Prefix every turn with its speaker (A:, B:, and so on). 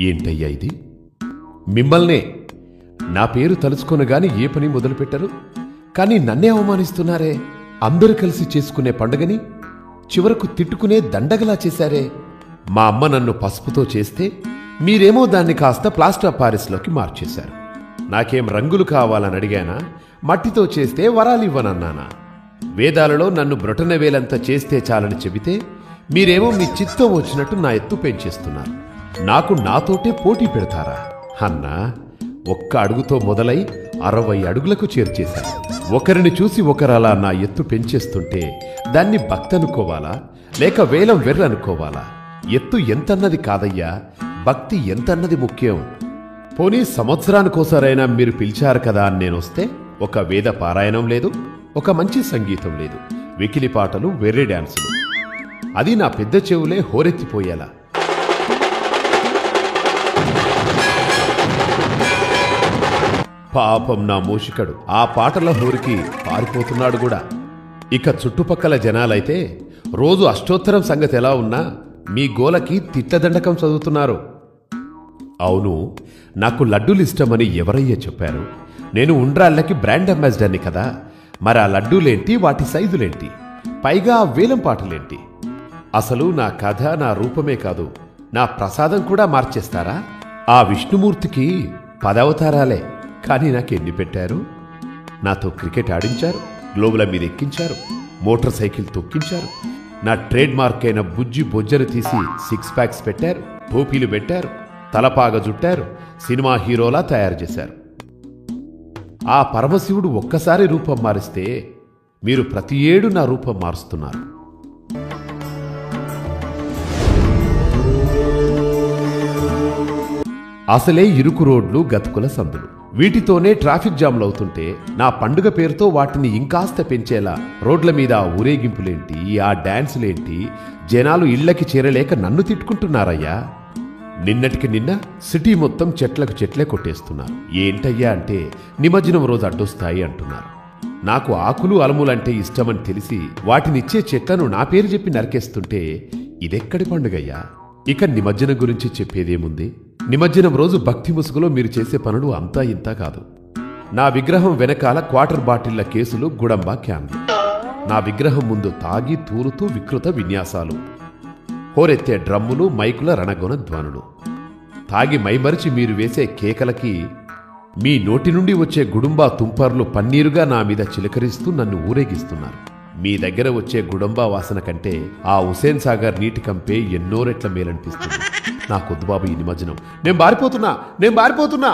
A: ఏంటయ్యా ఇది? మిమ్మల్నే నా పేరు తలుచుకొనగాని ఏ పని మొదలుపెట్టరు, కానీ నన్నే అవమానిస్తున్నారే. అందరూ కలిసి చేసుకునే పండుగని చివరకు తిట్టుకునే దండగలా చేశారే. మా అమ్మ నన్ను పసుపుతో చేస్తే మీరేమో దాన్ని కాస్త ప్లాస్టర్ ఆఫ్ పారిస్లోకి మార్చేశారు. నాకేం రంగులు కావాలని అడిగానా? మట్టితో చేస్తే వరాలివ్వనన్నానా? వేదాలలో నన్ను బ్రొటనవేలంతా చేస్తే చాలని చెబితే మీరేమో మీ చిత్తం వచ్చినట్టు నా ఎత్తు పెంచేస్తున్నారు. నాకు నాతోటే పోటీ పెడతారా? అన్నా, ఒక్క అడుగుతో మొదలై 60 అడుగులకు చేర్చేశారు. ఒకరిని చూసి ఒకరలా నా ఎత్తు పెంచేస్తుంటే దాన్ని భక్తి అనుకోవాలా లేక వేలం వెర్రనుకోవాలా? ఎత్తు ఎంతన్నది కాదయ్యా, భక్తి ఎంతన్నది ముఖ్యం. పోనీ సంవత్సరానికోసారైనా మీరు పిలిచారు కదా అని నేనొస్తే ఒక వేద పారాయణం లేదు, ఒక మంచి సంగీతం లేదు, వెకిలి పాటలు, వెర్రి డాన్సులు. అది నా పెద్ద చెవులే హోరెత్తిపోయేలా. పాపం నా మూషికడు ఆ పాటల హోరికి పారిపోతున్నాడు కూడా. ఇక చుట్టుపక్కల జనాలైతే రోజు అష్టోత్తరం సంగతి ఎలా ఉన్నా మీ గోలకి తిట్లదండకం చదువుతున్నారు. అవును, నాకు లడ్డూలు ఇష్టమని ఎవరయ్యా చెప్పారు? నేను ఉండ్రాళ్ళకి బ్రాండ్ అంబాసిడర్ని కదా. మరి ఆ లడ్డూలేంటి, వాటి సైజులేంటి, పైగా ఆ వేలం పాటలేంటి? అసలు నా కథ, నా రూపమే కాదు, నా ప్రసాదం కూడా మార్చేస్తారా? ఆ విష్ణుమూర్తికి 10 అవతారాలే, కానీ నాకెన్ని పెట్టారు? నాతో క్రికెట్ ఆడించారు, గ్లోబుల మీద ఎక్కించారు, మోటార్ సైకిల్ తొక్కించారు, నా ట్రేడ్ మార్క్ అయిన బుజ్జి బొజ్జను తీసి 6 ప్యాక్స్ పెట్టారు, టోపీలు పెట్టారు, తలపాగ జుట్టారు, సినిమా హీరోలా తయారు చేశారు. ఆ పరమశివుడు ఒక్కసారి రూపం మారిస్తే మీరు ప్రతి ఏడు నా రూపం మారుస్తున్నారు. అసలే ఇరుకు రోడ్లు, గతుకుల సందులు, వీటితోనే ట్రాఫిక్ జామ్లు అవుతుంటే నా పండుగ పేరుతో వాటిని ఇంకాస్త పెంచేలా రోడ్ల మీద ఆ ఊరేగింపులేంటి, ఆ డాన్సులేంటి? జనాలు ఇళ్లకి చేరలేక నన్ను తిట్టుకుంటున్నారయ్యా. నిన్నటికి నిన్న సిటీ మొత్తం చెట్లకు చెట్లే కొట్టేస్తున్నారు. ఏంటయ్యా అంటే నిమజ్జనం రోజు అడ్డొస్తాయి అంటున్నారు. నాకు ఆకులు అలములంటే ఇష్టమని తెలిసి వాటినిచ్చే చెట్లను నా పేరు చెప్పి నరికేస్తుంటే ఇదెక్కడి పండుగయ్యా? ఇక నిమజ్జనం గురించి చెప్పేదేముంది? నిమజ్జనం రోజు భక్తి ముసుగులో మీరు చేసే పనులు అంతా ఇంతా కాదు. నా విగ్రహం వెనకాల క్వార్టర్ బాటిళ్ల కేసులు, గుడంబ క్యాన్లు, నా విగ్రహం ముందు తాగి తూరుతూ వికృత విన్యాసాలు, హోరెత్తే డ్రమ్ములు, మైకుల రణగొన ధ్వనులు, తాగి మైమరిచి మీరు వేసే కేకలకి మీ నోటి నుండి వచ్చే గుడుంబా తుంపర్లు పన్నీరుగా నా మీద చిలకరిస్తూ నన్ను ఊరేగిస్తున్నారు. మీ దగ్గర వచ్చే గుడంబా వాసన కంటే ఆ హుసేన్ సాగర్ నీటి కంపే ఎన్నో రెట్ల మేలనిపిస్తుంది. నాకొద్దు బాబు ఈ నిమజ్జనం. నేను పారిపోతున్నా.